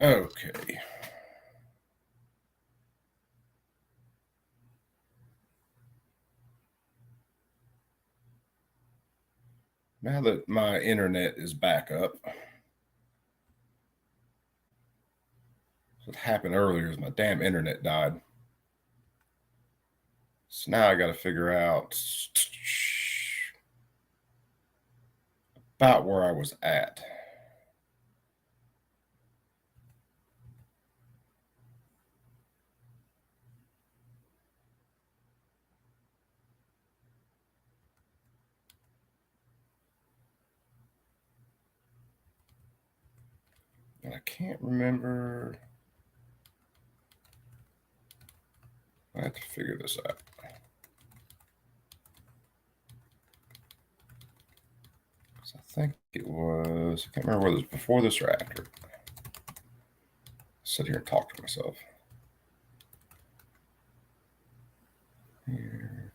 Okay. Now that my internet is back up, what happened earlier is my damn internet died. So now I got to figure out about where I was at. And I can't remember. I have to figure this out. I think it was, I can't remember whether it was before this or after. Sit here and talk to myself. Here.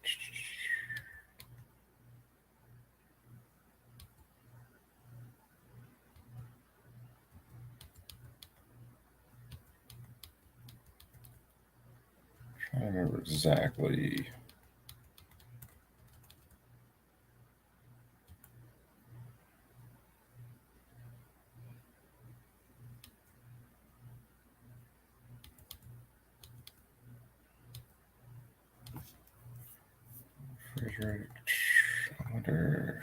I don't remember exactly. Refrigerator. I wonder.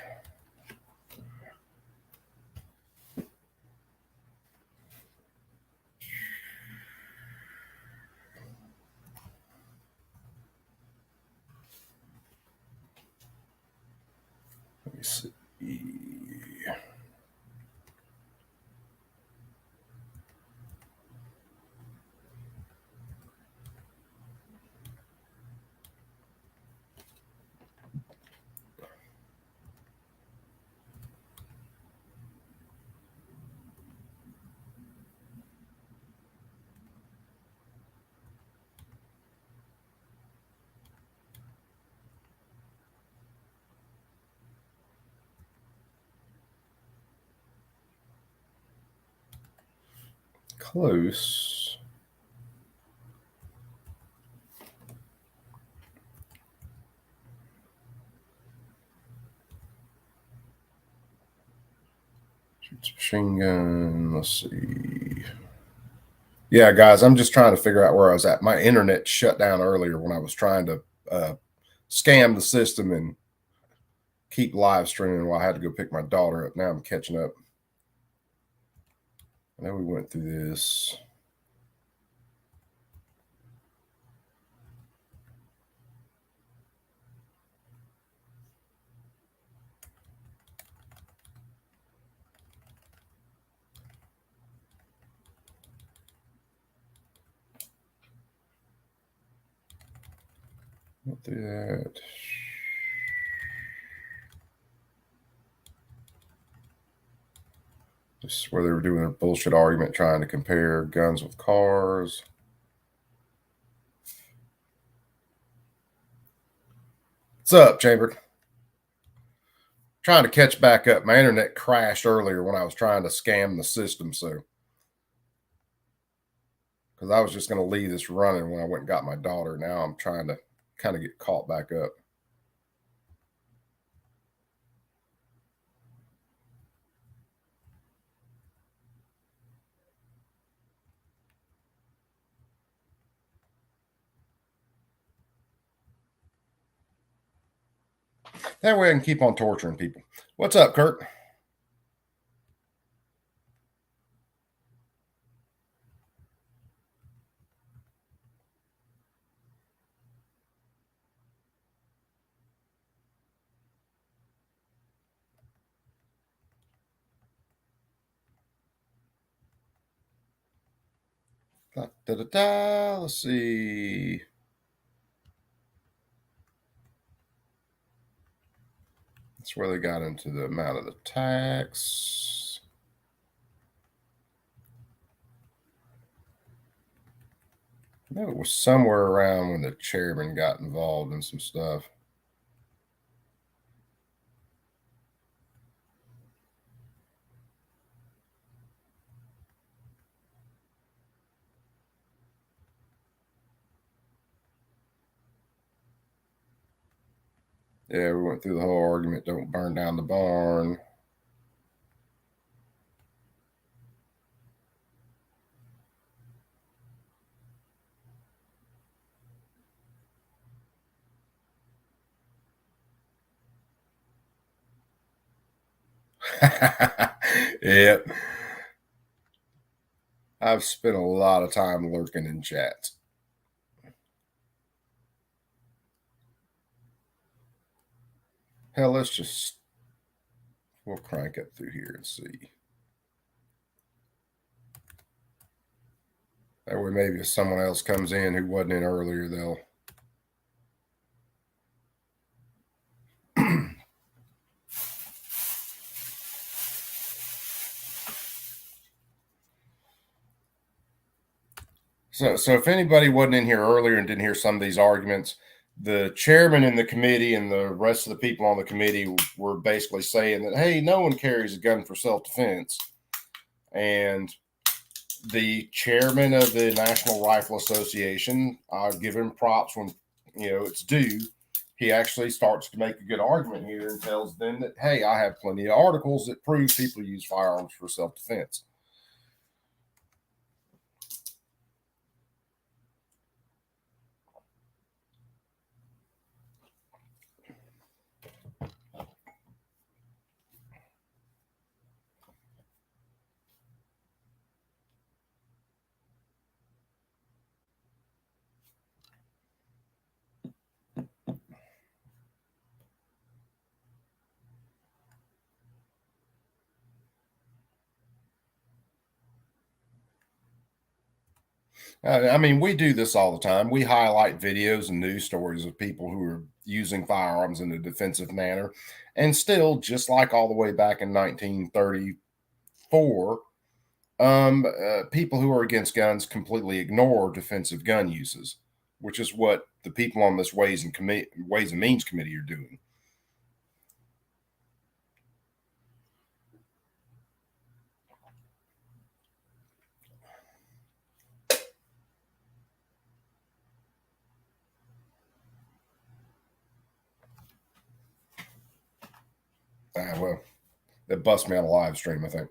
Let me see. Close. Shoots machine gun. Let's see. Yeah, guys, I'm just trying to figure out where I was at. My internet shut down earlier when I was trying to scam the system and keep live streaming while I had to go pick my daughter up. Now I'm catching up. I know we went through this. Went through that. This is where they were doing their bullshit argument trying to compare guns with cars. What's up, Chamber? Trying to catch back up. My internet crashed earlier when I was trying to scam the system, so because I was just going to leave this running when I went and got my daughter. Now I'm trying to kind of get caught back up. That way I can keep on torturing people. What's up, Kurt? Let's see. That's where they got into the amount of the tax. I know it was somewhere around when the chairman got involved in some stuff. Yeah, we went through the whole argument. Don't burn down the barn. Yep. I've spent a lot of time lurking in chats. Hell, we'll crank it through here and see. That way, maybe if someone else comes in who wasn't in earlier, they'll. So if anybody wasn't in here earlier and didn't hear some of these arguments, the chairman and the committee and the rest of the people on the committee were basically saying that, hey, no one carries a gun for self-defense. And the chairman of the National Rifle Association, I'll give him props when it's due. He actually starts to make a good argument here and tells them that, hey, I have plenty of articles that prove people use firearms for self-defense. I mean, we do this all the time. We highlight videos and news stories of people who are using firearms in a defensive manner. And still, just like all the way back in 1934, people who are against guns completely ignore defensive gun uses, which is what the people on this Ways and Means Committee are doing. Well, that bust me on a live stream, I think.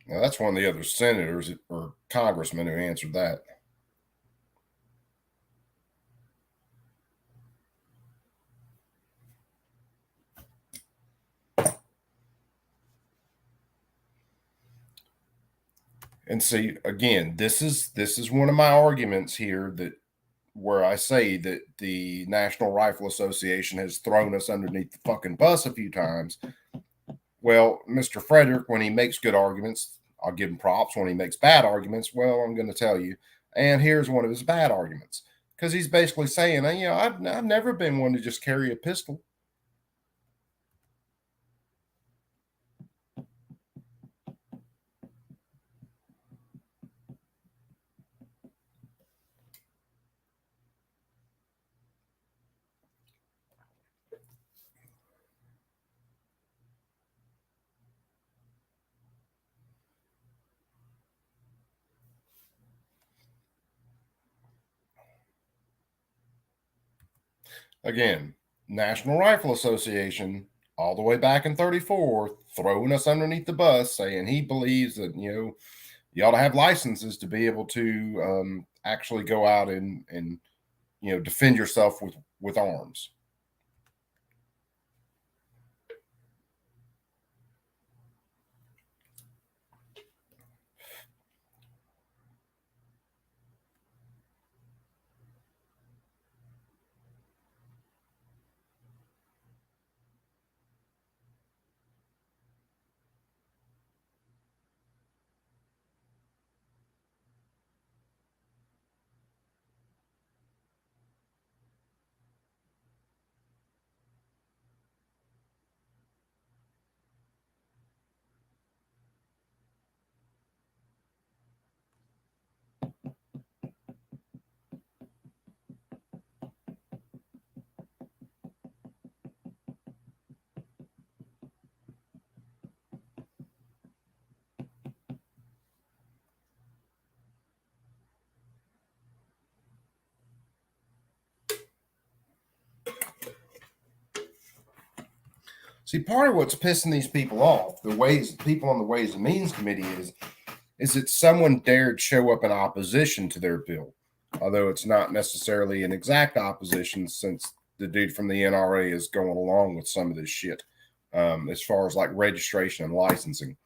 Now, that's one of the other senators or congressmen who answered that. And see, again, this is one of my arguments here that where I say that the National Rifle Association has thrown us underneath the fucking bus a few times. Well, Mr. Frederick, when he makes good arguments, I'll give him props. When he makes bad arguments, well, I'm going to tell you. And here's one of his bad arguments because he's basically saying, I've never been one to just carry a pistol. Again, National Rifle Association, all the way back in 34, throwing us underneath the bus, saying he believes that, you ought to have licenses to be able to actually go out and defend yourself with arms. See, part of what's pissing these people off, the ways people on the Ways and Means Committee is that someone dared show up in opposition to their bill, although it's not necessarily an exact opposition since the dude from the NRA is going along with some of this shit, as far as like registration and licensing.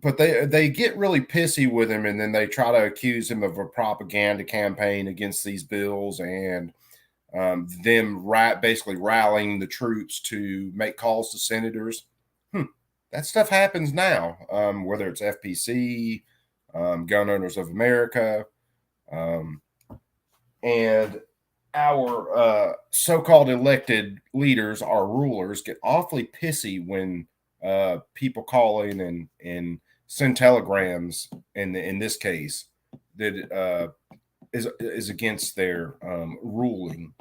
But they get really pissy with him, and then they try to accuse him of a propaganda campaign against these bills and them basically rallying the troops to make calls to senators. That stuff happens now, whether it's FPC, Gun Owners of America, and our so-called elected leaders, our rulers, get awfully pissy when people call in and send telegrams. In this case, that is against their ruling.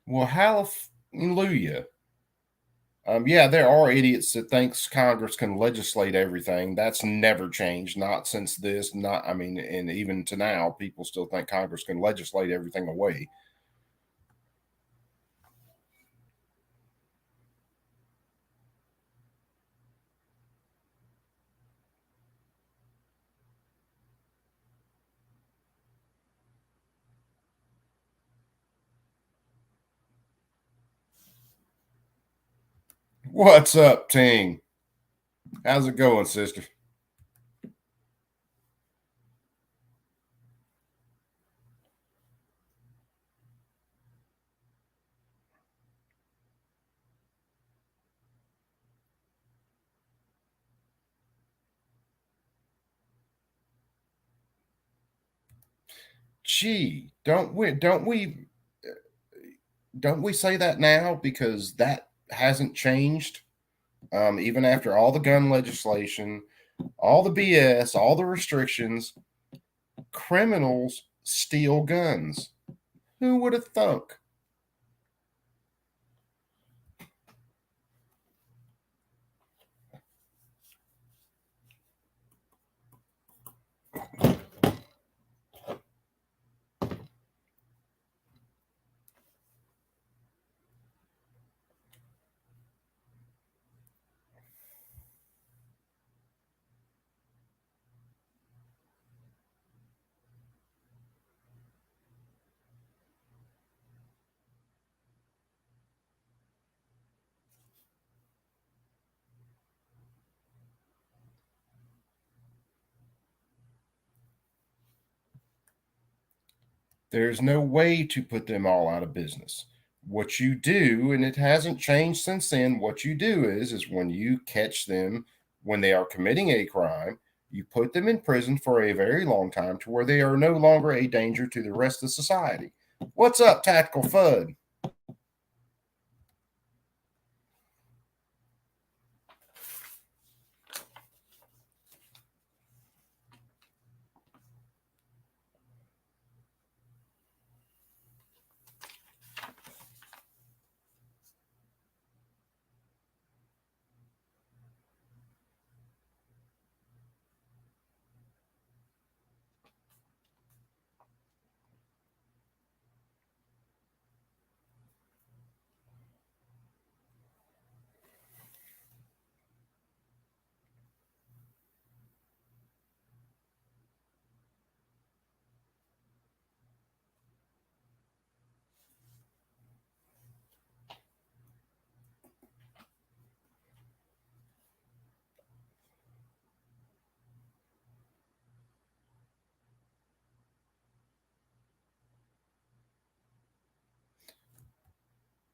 Well, hallelujah. Yeah, there are idiots that thinks Congress can legislate everything. That's never changed. Not since this. Not, I mean, and even to now, people still think Congress can legislate everything away. What's up, Ting? How's it going, sister? Gee, don't we say that now because that hasn't changed? Even after all the gun legislation, all the BS, all the restrictions, criminals steal guns. Who would have thunk? There's no way to put them all out of business. What you do, and it hasn't changed since then, what you do is when you catch them when they are committing a crime, you put them in prison for a very long time to where they are no longer a danger to the rest of society. What's up, Tactical Fud?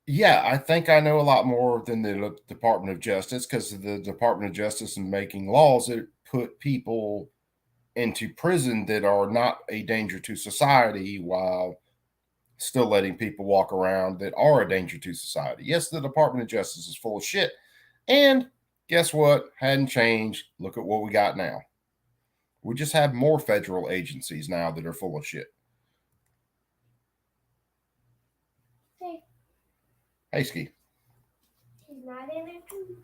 Yeah, I think I know a lot more than the Department of Justice, because the Department of Justice is making laws that put people into prison that are not a danger to society while still letting people walk around that are a danger to society. Yes, the Department of Justice is full of shit. And guess what? Hadn't changed. Look at what we got now. We just have more federal agencies now that are full of shit. Hey, Ski. He's not in it too.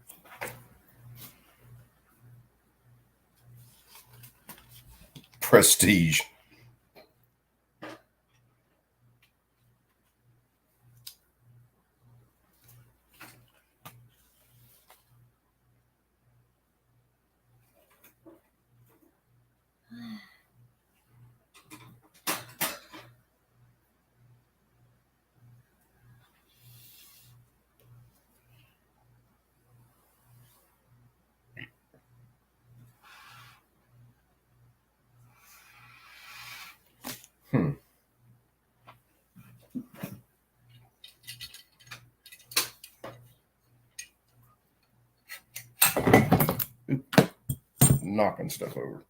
Prestige. Knocking stuff over.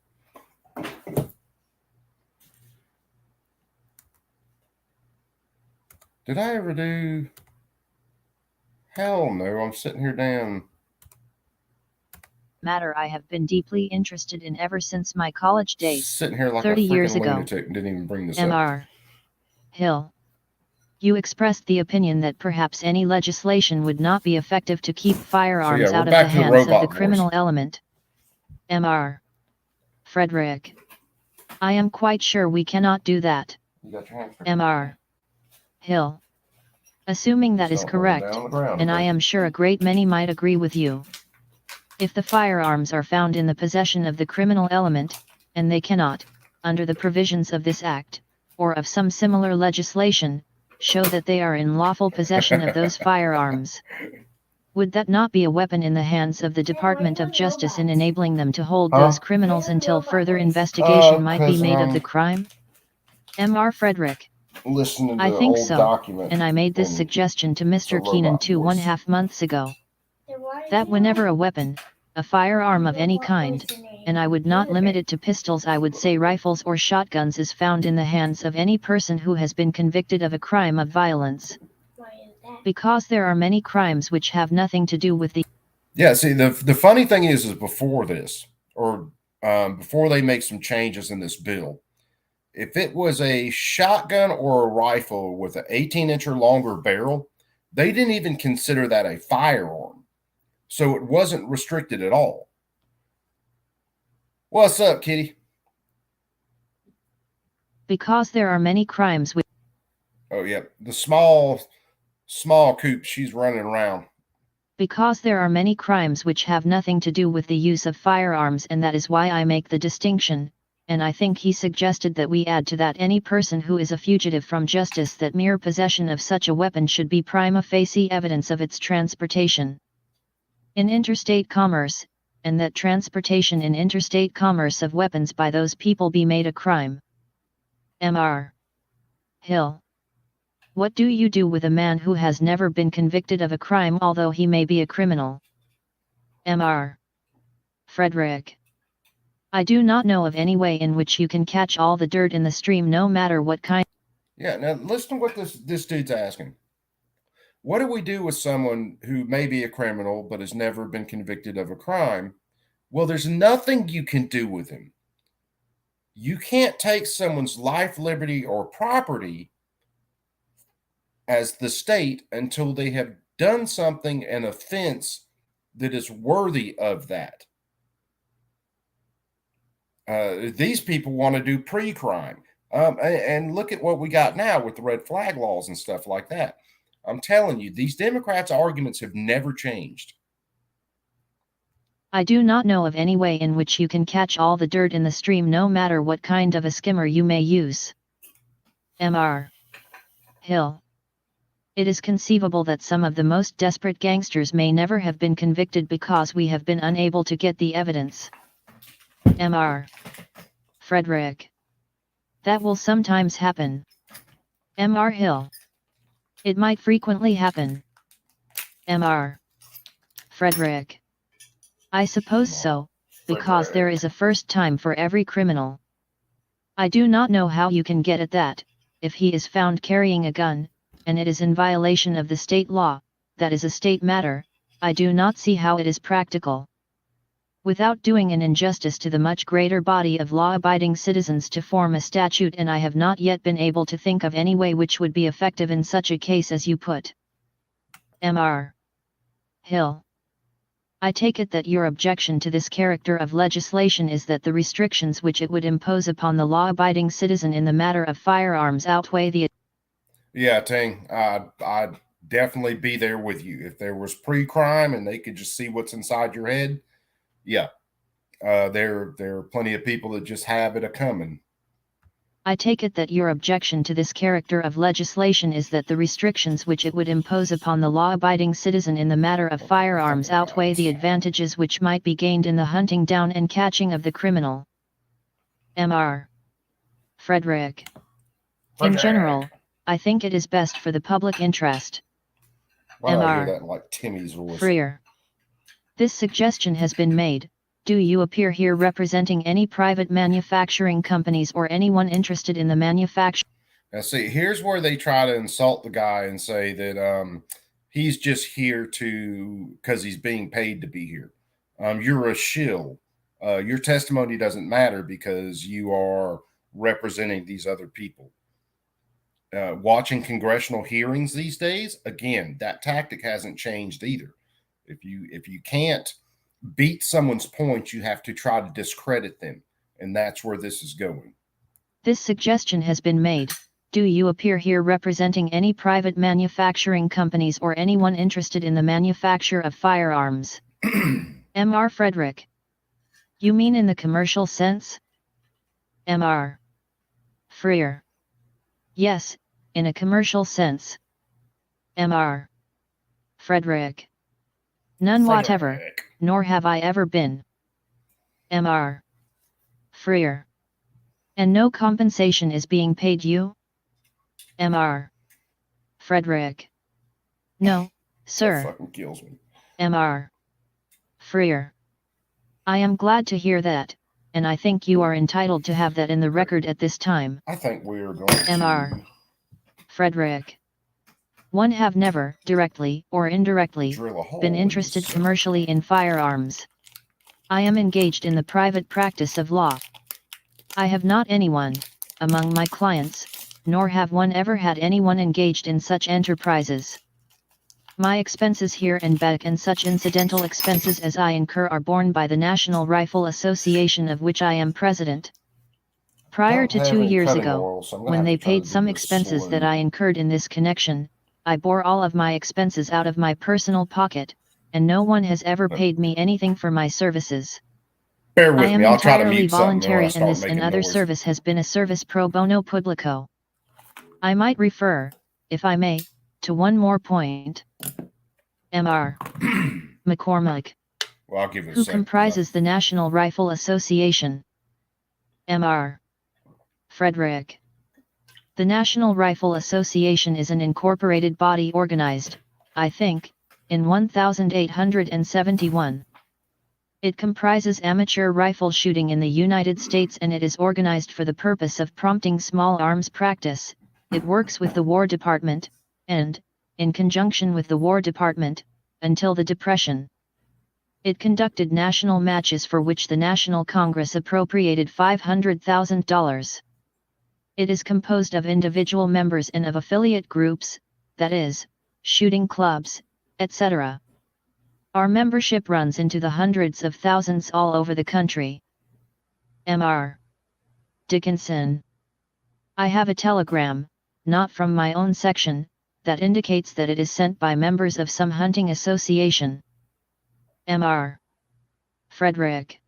Did I ever do? Hell no, I'm sitting here damn. Matter I have been deeply interested in ever since my college days. Sitting here like 30 a years freaking ago. lunatic and didn't even bring this Mr. up. Hill. You expressed the opinion that perhaps any legislation would not be effective to keep firearms out of the hands of the criminal element. Mr. Frederick. I am quite sure we cannot do that. You got your hands free. Mr. Hill. Assuming that is correct, and I am sure a great many might agree with you. If the firearms are found in the possession of the criminal element, and they cannot, under the provisions of this act, or of some similar legislation, show that they are in lawful possession of those firearms, would that not be a weapon in the hands of the Department of Justice in enabling them to hold those criminals until further investigation might be made of the crime? Mr. Frederick. I think so, and I made this suggestion to Mr. Keenan 2.5 months ago. That whenever a weapon, a firearm of any kind, and I would not limit it to pistols, I would say rifles or shotguns, is found in the hands of any person who has been convicted of a crime of violence. Because there are many crimes which have nothing to do with the... Yeah, see, the funny thing is before this, or before they make some changes in this bill, if it was a shotgun or a rifle with an 18-inch or longer barrel, they didn't even consider that a firearm. So it wasn't restricted at all. What's up, Kitty? Because there are many crimes with... Oh, yeah. The small coop, she's running around. Because there are many crimes which have nothing to do with the use of firearms, and that is why I make the distinction. And I think he suggested that we add to that any person who is a fugitive from justice, that mere possession of such a weapon should be prima facie evidence of its transportation in interstate commerce, and that transportation in interstate commerce of weapons by those people be made a crime. Mr. Hill. What do you do with a man who has never been convicted of a crime although he may be a criminal? Mr. Frederick. I do not know of any way in which you can catch all the dirt in the stream, no matter what kind. Yeah, now listen to what this dude's asking. What do we do with someone who may be a criminal but has never been convicted of a crime? Well, there's nothing you can do with him. You can't take someone's life, liberty, or property as the state until they have done something, an offense that is worthy of that. These people want to do pre-crime. And look at what we got now with the red flag laws and stuff like that. I'm telling you, these Democrats' arguments have never changed. I do not know of any way in which you can catch all the dirt in the stream, no matter what kind of a skimmer you may use. Mr. Hill. It is conceivable that some of the most desperate gangsters may never have been convicted because we have been unable to get the evidence. Mr. Frederick. That will sometimes happen. Mr. Hill. It might frequently happen. Mr. Frederick. I suppose so, because there is a first time for every criminal. I do not know how you can get at that. If he is found carrying a gun, and it is in violation of the state law, that is a state matter. I do not see how it is practical. Without doing an injustice to the much greater body of law-abiding citizens to form a statute, and I have not yet been able to think of any way which would be effective in such a case as you put. Mr. Hill. I take it that your objection to this character of legislation is that the restrictions which it would impose upon the law-abiding citizen in the matter of firearms outweigh the... Yeah, Ting, I'd definitely be there with you. If there was pre-crime and they could just see what's inside your head, yeah. There are plenty of people that just have it a-coming. I take it that your objection to this character of legislation is that the restrictions which it would impose upon the law-abiding citizen in the matter of firearms outweigh the advantages which might be gained in the hunting down and catching of the criminal. Mr. Frederick. In general, I think it is best for the public interest. Why do I hear that in like Timmy's voice? Freer. This suggestion has been made. Do you appear here representing any private manufacturing companies or anyone interested in the manufacture? Now see, here's where they try to insult the guy and say that he's just here because he's being paid to be here. You're a shill. Your testimony doesn't matter because you are representing these other people. Watching congressional hearings these days, again, that tactic hasn't changed either. If you can't beat someone's point, you have to try to discredit them, and that's where this is going. This suggestion has been made. Do you appear here representing any private manufacturing companies or anyone interested in the manufacture of firearms? Mr. Frederick. You mean in the commercial sense? Mr. Freer. Yes, in a commercial sense. Mr. Frederick. None whatever, nor have I ever been. Mr. Freer. And no compensation is being paid you? Mr. Frederick. No, sir. That fucking kills me. Mr. Freer. I am glad to hear that, and I think you are entitled to have that in the record at this time. I think we are going Mr. Frederick. One have never, directly or indirectly, been interested commercially in firearms. I am engaged in the private practice of law. I have not anyone, among my clients, nor have one ever had anyone engaged in such enterprises. My expenses here and back and such incidental expenses as I incur are borne by the National Rifle Association, of which I am president. Prior to 2 years ago, when they paid some expenses that I incurred in this connection, I bore all of my expenses out of my personal pocket, and no one has ever paid me anything for my services. Bear with I am me. I'll try to entirely mute something voluntary, or and this and other service has been a service pro bono publico. I might refer, if I may, to one more point. Mr. McCormick, well, I'll give it a who second. comprises the National Rifle Association. Mr. Frederick. The National Rifle Association is an incorporated body organized, I think, in 1871. It comprises amateur rifle shooting in the United States, and it is organized for the purpose of prompting small arms practice. It works with the War Department, and, in conjunction with the War Department, until the Depression. It conducted national matches for which the National Congress appropriated $500,000. It is composed of individual members and of affiliate groups, that is, shooting clubs, etc. Our membership runs into the hundreds of thousands all over the country. Mr. Dickinson. I have a telegram, not from my own section, that indicates that it is sent by members of some hunting association. Mr. Frederick.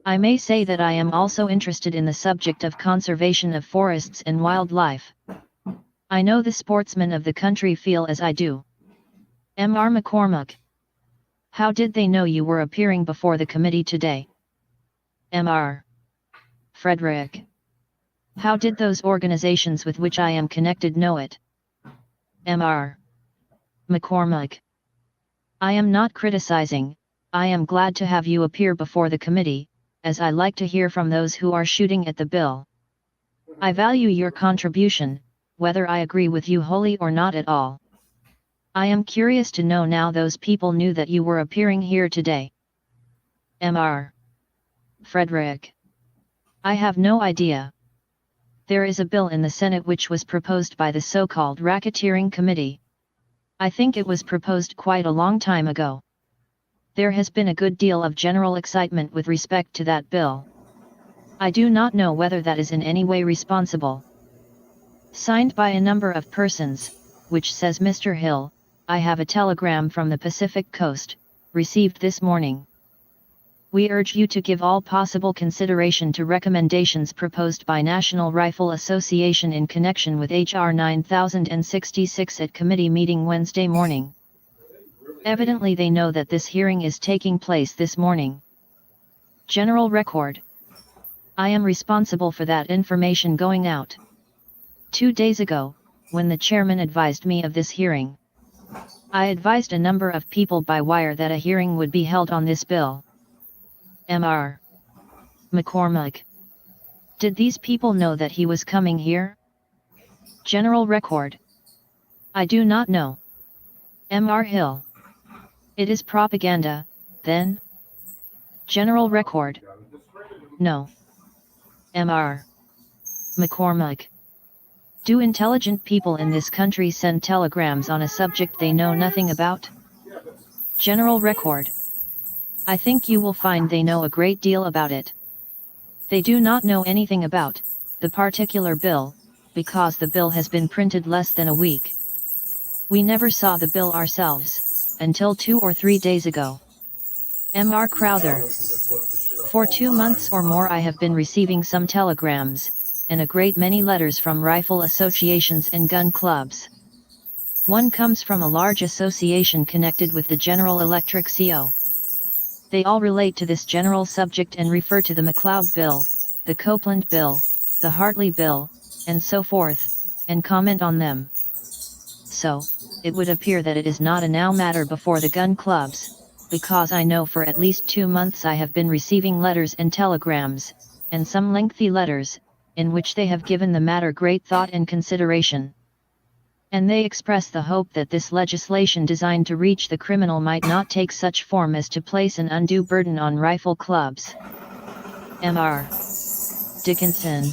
I may say that I am also interested in the subject of conservation of forests and wildlife. I know the sportsmen of the country feel as I do. Mr. McCormick. How did they know you were appearing before the committee today? Mr. Frederick. How did those organizations with which I am connected know it? Mr. McCormick. I am not criticizing, I am glad to have you appear before the committee, as I like to hear from those who are shooting at the bill. I value your contribution, whether I agree with you wholly or not at all. I am curious to know now those people knew that you were appearing here today. Mr. Frederick. I have no idea. There is a bill in the Senate which was proposed by the so-called racketeering committee. I think it was proposed quite a long time ago. There has been a good deal of general excitement with respect to that bill. I do not know whether that is in any way responsible. Signed by a number of persons, which says Mr. Hill, I have a telegram from the Pacific Coast, received this morning. We urge you to give all possible consideration to recommendations proposed by National Rifle Association in connection with H.R. 9066 at committee meeting Wednesday morning. Evidently they know that this hearing is taking place this morning. General Record. I am responsible for that information going out. 2 days ago, when the chairman advised me of this hearing, I advised a number of people by wire that a hearing would be held on this bill. Mr. McCormick. Did these people know that he was coming here? General Record. I do not know. Mr. Hill. It is propaganda, then? General Record. No. Mr. McCormick. Do intelligent people in this country send telegrams on a subject they know nothing about? General Record. I think you will find they know a great deal about it. They do not know anything about the particular bill, because the bill has been printed less than a week. We never saw the bill ourselves, until 2 or 3 days ago. Mr. Crowther. For 2 months or more I have been receiving some telegrams, and a great many letters from rifle associations and gun clubs. One comes from a large association connected with the General Electric CO. They all relate to this general subject and refer to the McLeod Bill, the Copeland Bill, the Hartley Bill, and so forth, and comment on them. So, it would appear that it is not a now matter before the gun clubs, because I know for at least 2 months I have been receiving letters and telegrams, and some lengthy letters, in which they have given the matter great thought and consideration. And they express the hope that this legislation designed to reach the criminal might not take such form as to place an undue burden on rifle clubs. Mr. Dickinson.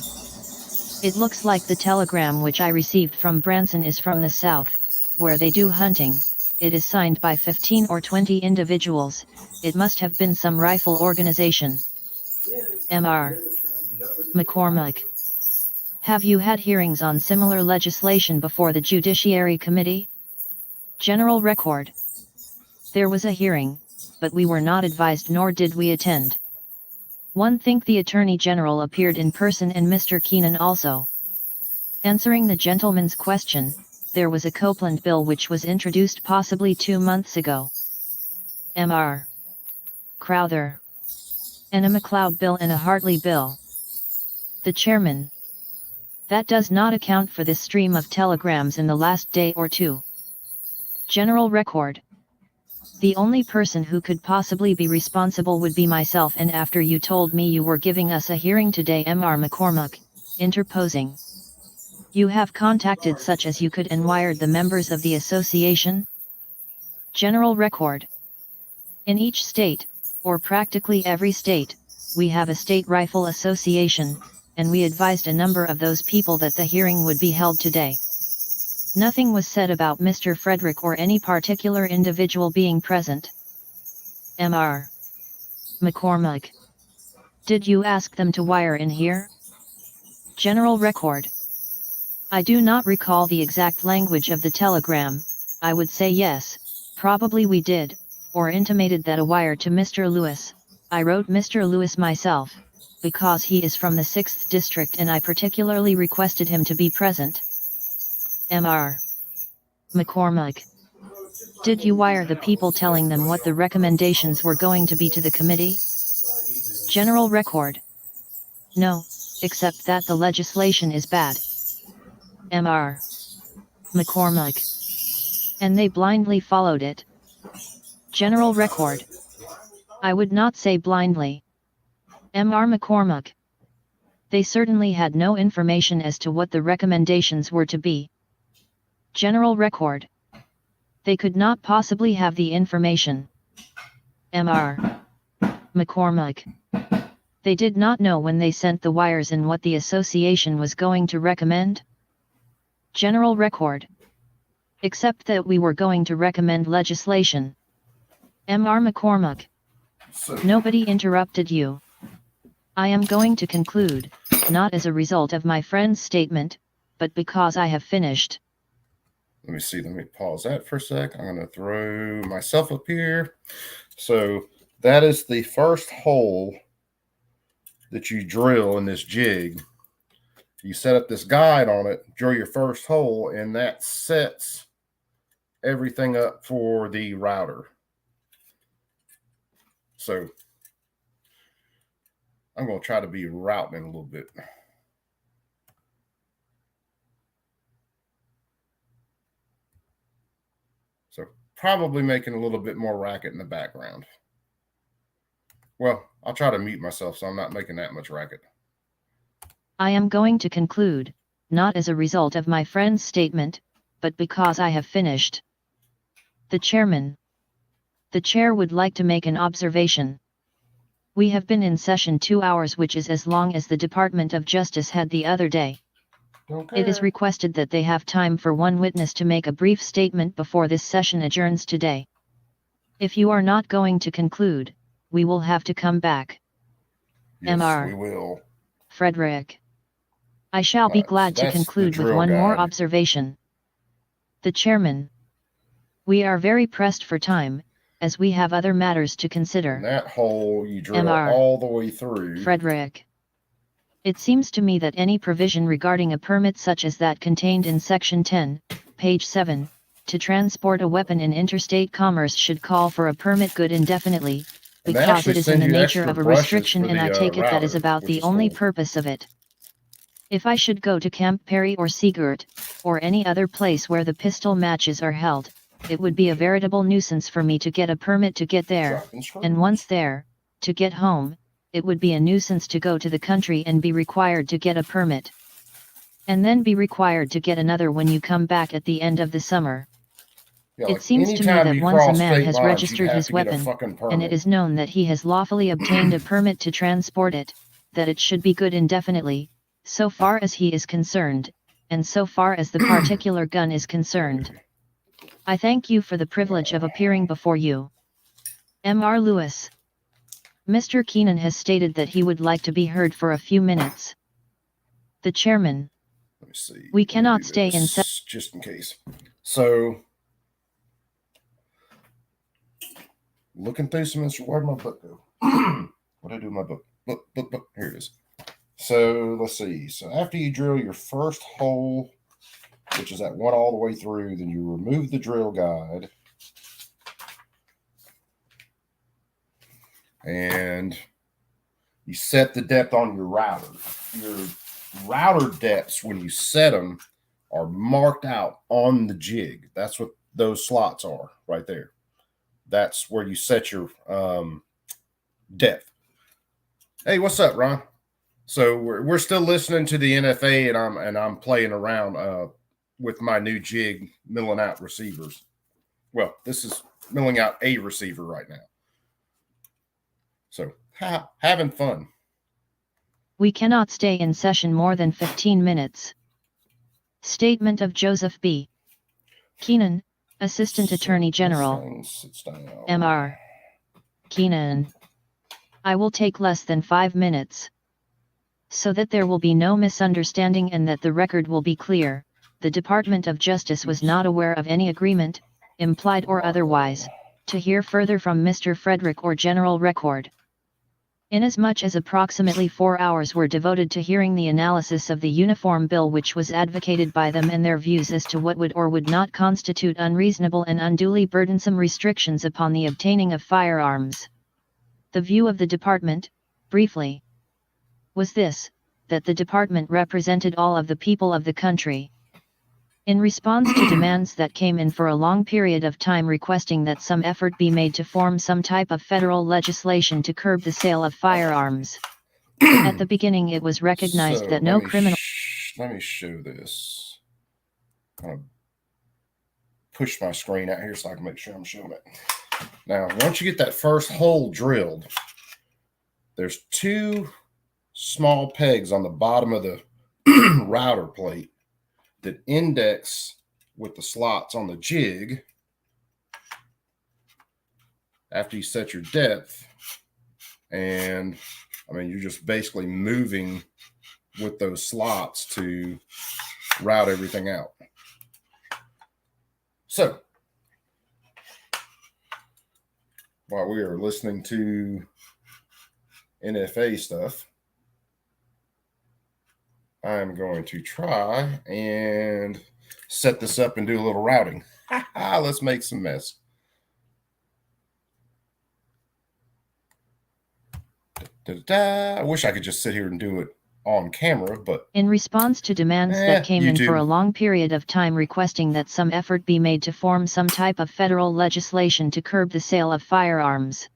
It looks like the telegram which I received from Branson is from the south, where they do hunting. It is signed by 15 or 20 individuals. It must have been some rifle organization. Mr. McCormick. Have you had hearings on similar legislation before the Judiciary Committee? General Record. There was a hearing, but we were not advised nor did we attend. One think the Attorney General appeared in person and Mr. Keenan also. Answering the gentleman's question, there was a Copeland bill which was introduced possibly 2 months ago. Mr. Crowther. And a McLeod bill and a Hartley bill. The chairman. That does not account for this stream of telegrams in the last day or two. General Record. The only person who could possibly be responsible would be myself, and after you told me you were giving us a hearing today, Mr. McCormick, interposing. You have contacted such as you could and wired the members of the association? General Record. In each state, or practically every state, we have a state rifle association, and we advised a number of those people that the hearing would be held today. Nothing was said about Mr. Frederick or any particular individual being present. Mr. McCormick. Did you ask them to wire in here? General Record. I do not recall the exact language of the telegram. I would say yes, probably we did, or intimated that a wire to Mr. Lewis. I wrote Mr. Lewis myself, because he is from the 6th District and I particularly requested him to be present. Mr. McCormick. Did you wire the people telling them what the recommendations were going to be to the committee? General Record. No, except that the legislation is bad. Mr. McCormick. and they blindly followed it. General Record. I would not say blindly. M.R. McCormack. They certainly had no information as to what the recommendations were to be. General Record. They could not possibly have the information. M.R. McCormack. They did not know when they sent the wires and what the association was going to recommend. General Record. Except that we were going to recommend legislation. M.R. McCormack. Nobody interrupted you. I am going to conclude, not as a result of my friend's statement, but because I have finished. Let me see, let me pause that for a sec. I'm going to throw myself up here. So that is the first hole that you drill in this jig. You set up this guide on it, drill your first hole, and that sets everything up for the router. So I'm going to try to be routing a little bit. So probably making a little bit more racket in the background. Well, I'll try to mute myself so I'm not making that much racket. I am going to conclude, not as a result of my friend's statement, but because I have finished. The chairman. The chair would like to make an observation. We have been in session 2 hours, which is as long as the Department of Justice had the other day. It is requested that they have time for one witness to make a brief statement before this session adjourns today. If you are not going to conclude, we will have to come back. Yes, M.R. we will. Frederick. I shall be glad to conclude with one more observation. The chairman. We are very pressed for time, as we have other matters to consider. And that hole you drill M.R. all the way through. Frederick. It seems to me that any provision regarding a permit such as that contained in Section 10, page 7, to transport a weapon in interstate commerce should call for a permit good indefinitely, because it is in the nature of a restriction, and I take it that is about the only purpose of it. If I should go to Camp Perry or Seagirt, or any other place where the pistol matches are held, it would be a veritable nuisance for me to get a permit to get there, and once there, to get home. It would be a nuisance to go to the country and be required to get a permit. And then be required to get another when you come back at the end of the summer. Yeah, it seems to me that once a man has registered his weapon, and it is known that he has lawfully obtained a permit to transport it, that it should be good indefinitely, so far as he is concerned, and so far as the particular gun is concerned. I thank you for the privilege of appearing before you. M.R. Lewis. Mr. Keenan has stated that he would like to be heard for a few minutes. The chairman. Let me see. We cannot stay in just in case. So, looking through some instruments. Where'd my book go? What did I do with my book? Book. Here it is. So let's see. So after you drill your first hole, which is that one all the way through, then you remove the drill guide. And you set the depth on your router. Your router depths, when you set them, are marked out on the jig. That's what those slots are right there. That's where you set your depth. Hey, what's up, Ron? So we're still listening to the NFA, and I'm playing around with my new jig, milling out receivers. Well, this is milling out a receiver right now. So, having fun. We cannot stay in session more than 15 minutes. Statement of Joseph B. Keenan, Assistant Attorney General. M.R. Keenan. I will take less than 5 minutes. So that there will be no misunderstanding and that the record will be clear, the Department of Justice was not aware of any agreement, implied or otherwise, to hear further from Mr. Frederick or General Record. Inasmuch as approximately 4 hours were devoted to hearing the analysis of the Uniform Bill, which was advocated by them, and their views as to what would or would not constitute unreasonable and unduly burdensome restrictions upon the obtaining of firearms. The view of the department, briefly, was this, that the department represented all of the people of the country. In response to demands that came in for a long period of time requesting that some effort be made to form some type of federal legislation to curb the sale of firearms. At the beginning it was recognized So that no criminal... Let me show this. I'm going to push my screen out here so I can make sure I'm showing it. Now, once you get that first hole drilled, there's two small pegs on the bottom of the router plate that index with the slots on the jig after you set your depth. And I mean, you're just basically moving with those slots to route everything out. So while we are listening to NFA stuff, I'm going to try and set this up and do a little routing. Let's make some mess. I wish I could just sit here and do it on camera, but... In response to demands that came in for a long period of time requesting that some effort be made to form some type of federal legislation to curb the sale of firearms.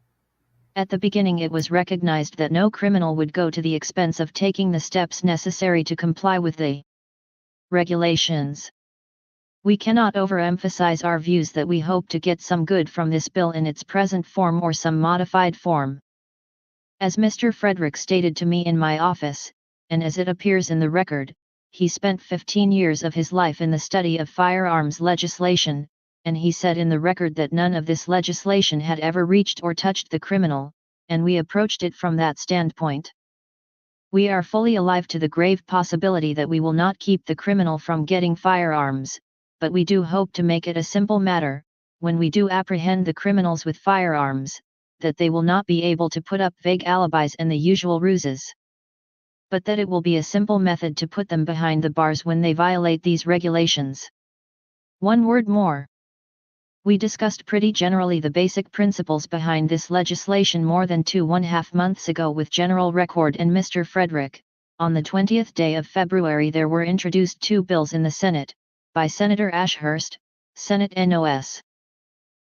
At the beginning it was recognized that no criminal would go to the expense of taking the steps necessary to comply with the regulations. We cannot overemphasize our views that we hope to get some good from this bill in its present form or some modified form. As Mr. Frederick stated to me in my office, and as it appears in the record, he spent 15 years of his life in the study of firearms legislation, and he said in the record that none of this legislation had ever reached or touched the criminal, and we approached it from that standpoint. We are fully alive to the grave possibility that we will not keep the criminal from getting firearms, but we do hope to make it a simple matter, when we do apprehend the criminals with firearms, that they will not be able to put up vague alibis and the usual ruses. But that it will be a simple method to put them behind the bars when they violate these regulations. One word more. We discussed pretty generally the basic principles behind this legislation more than 2.5 months ago with General Record and Mr. Frederick. On the 20th day of February there were introduced two bills in the Senate, by Senator Ashurst, Senate NOS.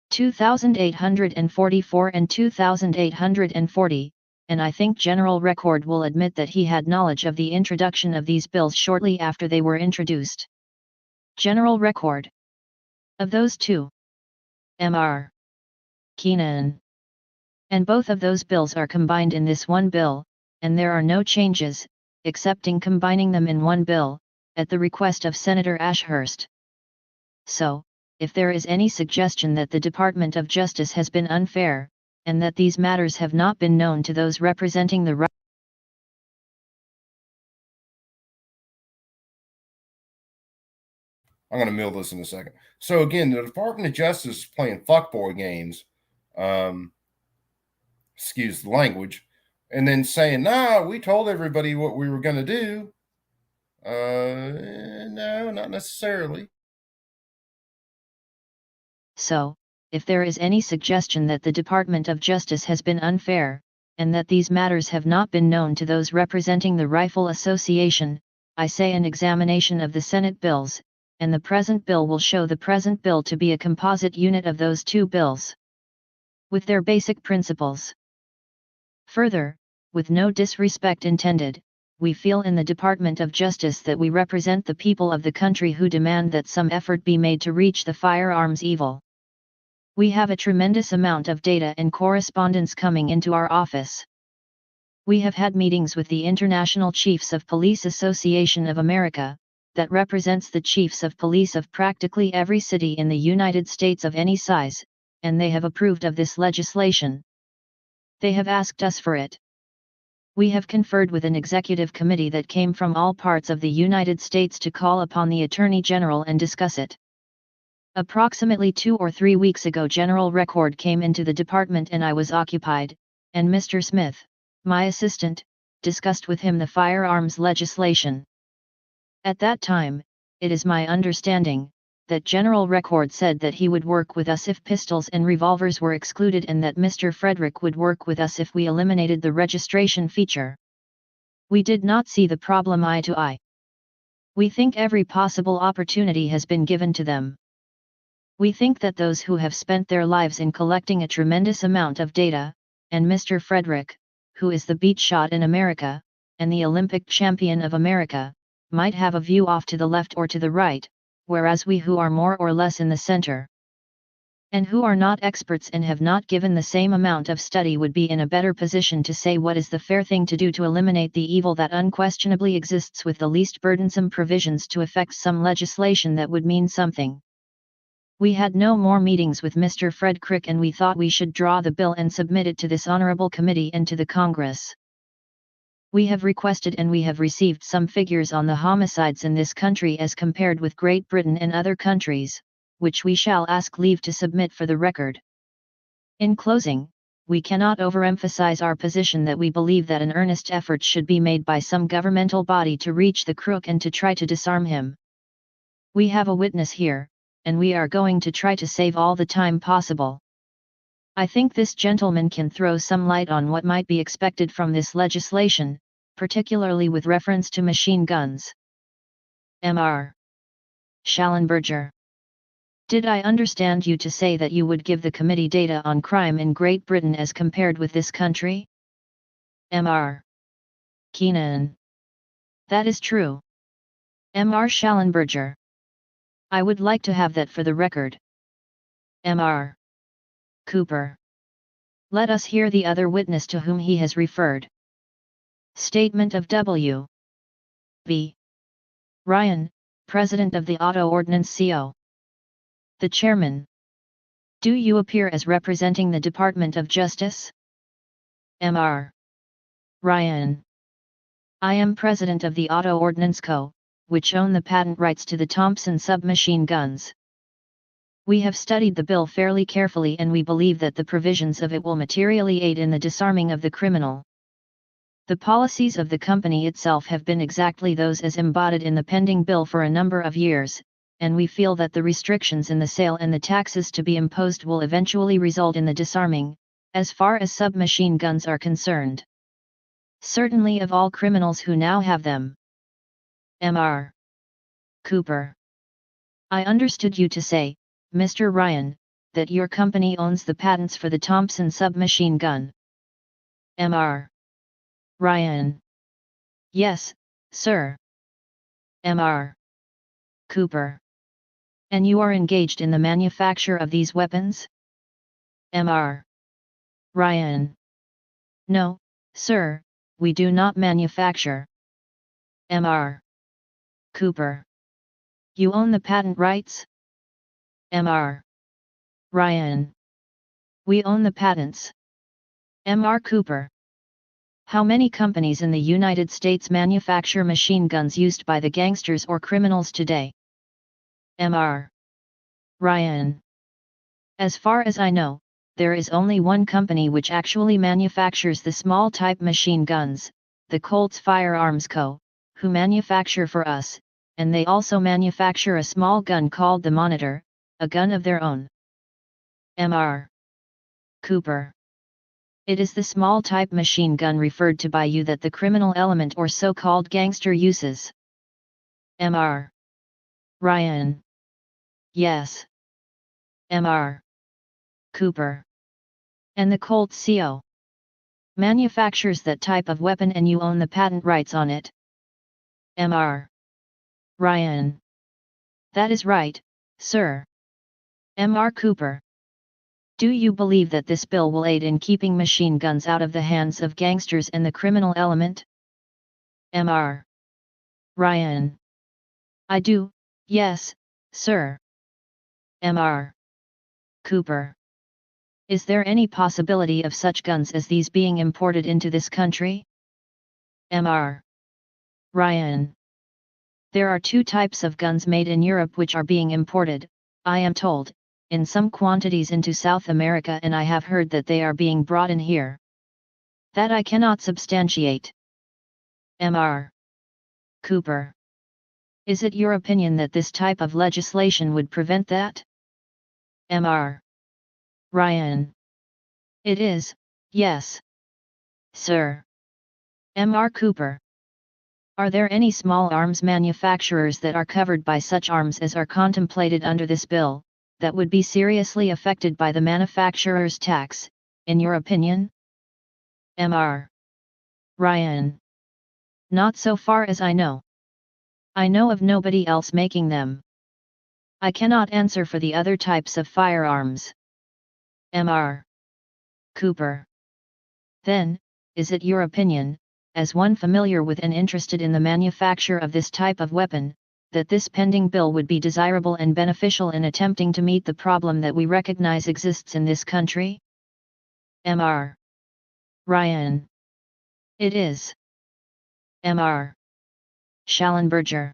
2844 and 2840, and I think General Record will admit that he had knowledge of the introduction of these bills shortly after they were introduced. General Record. Of those two, Mr. Keenan. And both of those bills are combined in this one bill, and there are no changes, excepting combining them in one bill, at the request of Senator Ashurst. So, if there is any suggestion that the Department of Justice has been unfair, and that these matters have not been known to those representing the right. I'm going to mill this in a second. So again, the Department of Justice is playing fuckboy games, excuse the language, and then saying, nah, we told everybody what we were going to do. No, not necessarily. So, if there is any suggestion that the Department of Justice has been unfair, and that these matters have not been known to those representing the Rifle Association, I say an examination of the Senate bills, and the present bill will show the present bill to be a composite unit of those two bills, with their basic principles. Further, with no disrespect intended, we feel in the Department of Justice that we represent the people of the country who demand that some effort be made to reach the firearms evil. We have a tremendous amount of data and correspondence coming into our office. We have had meetings with the International Chiefs of Police Association of America, that represents the chiefs of police of practically every city in the United States of any size, and they have approved of this legislation. They have asked us for it. We have conferred with an executive committee that came from all parts of the United States to call upon the Attorney General and discuss it. Approximately 2 or 3 weeks ago General Record came into the department and I was occupied, and Mr. Smith, my assistant, discussed with him the firearms legislation. At that time, it is my understanding, that General Record said that he would work with us if pistols and revolvers were excluded and that Mr. Frederick would work with us if we eliminated the registration feature. We did not see the problem eye to eye. We think every possible opportunity has been given to them. We think that those who have spent their lives in collecting a tremendous amount of data, and Mr. Frederick, who is the beach shot in America, and the Olympic champion of America, might have a view off to the left or to the right, whereas we who are more or less in the center, and who are not experts and have not given the same amount of study, would be in a better position to say what is the fair thing to do to eliminate the evil that unquestionably exists with the least burdensome provisions to effect some legislation that would mean something. We had no more meetings with Mr. Fred Crick, and we thought we should draw the bill and submit it to this honorable committee and to the Congress. We have requested and we have received some figures on the homicides in this country as compared with Great Britain and other countries, which we shall ask leave to submit for the record. In closing, we cannot overemphasize our position that we believe that an earnest effort should be made by some governmental body to reach the crook and to try to disarm him. We have a witness here, and we are going to try to save all the time possible. I think this gentleman can throw some light on what might be expected from this legislation, particularly with reference to machine guns. Mr. Schallenberger. Did I understand you to say that you would give the committee data on crime in Great Britain as compared with this country? Mr. Keenan. That is true. Mr. Schallenberger. I would like to have that for the record. Mr. Cooper. Let us hear the other witness to whom he has referred. Statement of W. V. Ryan, President of the Auto Ordnance Co. The Chairman. Do you appear as representing the Department of Justice? Mr. Ryan. I am President of the Auto Ordnance Co., which own the patent rights to the Thompson submachine guns. We have studied the bill fairly carefully and we believe that the provisions of it will materially aid in the disarming of the criminal. The policies of the company itself have been exactly those as embodied in the pending bill for a number of years, and we feel that the restrictions in the sale and the taxes to be imposed will eventually result in the disarming, as far as submachine guns are concerned. Certainly of all criminals who now have them. Mr. Cooper. I understood you to say, Mr. Ryan, that your company owns the patents for the Thompson submachine gun. Mr. Ryan. Yes, sir. Mr. Cooper. And you are engaged in the manufacture of these weapons? Mr. Ryan. No, sir, we do not manufacture. Mr. Cooper. You own the patent rights? Mr. Ryan. We own the patents. Mr. Cooper. How many companies in the United States manufacture machine guns used by the gangsters or criminals today? Mr. Ryan. As far as I know, there is only one company which actually manufactures the small type machine guns, the Colts Firearms Co., who manufacture for us, and they also manufacture a small gun called the Monitor, a gun of their own. Mr. Cooper. It is the small type machine gun referred to by you that the criminal element or so-called gangster uses. Mr. Ryan. Yes. Mr. Cooper. And the Colt CO. manufactures that type of weapon and you own the patent rights on it? Mr. Ryan. That is right, sir. Mr. Cooper. Do you believe that this bill will aid in keeping machine guns out of the hands of gangsters and the criminal element? Mr. Ryan. I do, yes, sir. Mr. Cooper. Is there any possibility of such guns as these being imported into this country? Mr. Ryan. There are two types of guns made in Europe which are being imported, I am told, in some quantities into South America, and I have heard that they are being brought in here. That I cannot substantiate. Mr. Cooper. Is it your opinion that this type of legislation would prevent that? Mr. Ryan. It is, yes. Sir. Mr. Cooper. Are there any small arms manufacturers that are covered by such arms as are contemplated under this bill, that would be seriously affected by the manufacturer's tax, in your opinion? Mr. Ryan. Not so far as I know. I know of nobody else making them. I cannot answer for the other types of firearms. Mr. Cooper. Then, is it your opinion, as one familiar with and interested in the manufacture of this type of weapon, that this pending bill would be desirable and beneficial in attempting to meet the problem that we recognize exists in this country? Mr. Ryan. It is. Mr. Schallenberger.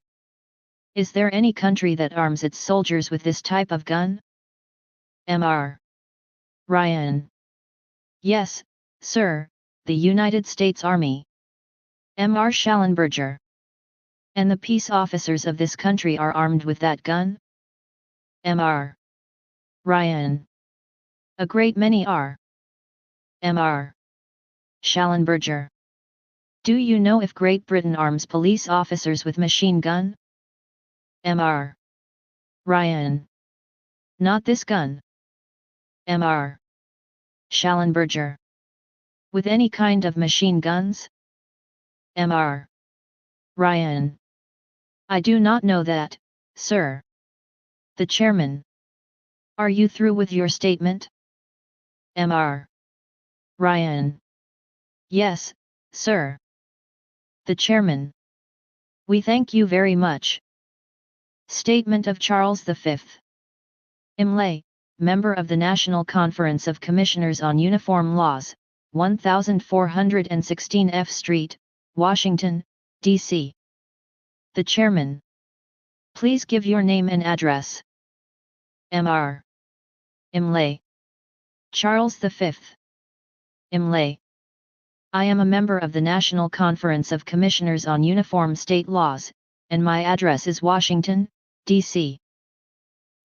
Is there any country that arms its soldiers with this type of gun? Mr. Ryan. Yes, sir, the United States Army. Mr. Schallenberger. And the peace officers of this country are armed with that gun? Mr. Ryan. A great many are. Mr. Schallenberger. Do you know if Great Britain arms police officers with machine gun? Mr. Ryan. Not this gun. Mr. Schallenberger. With any kind of machine guns? Mr. Ryan. I do not know that, sir. The chairman. Are you through with your statement? Mr. Ryan. Yes, sir. The chairman. We thank you very much. Statement of Charles V. Imlay, member of the National Conference of Commissioners on Uniform Laws, 1416 F Street, Washington, D.C. The chairman. Please give your name and address. Mr. Imlay. Charles V. Imlay. I am a member of the National Conference of Commissioners on Uniform State Laws, and my address is Washington, D.C.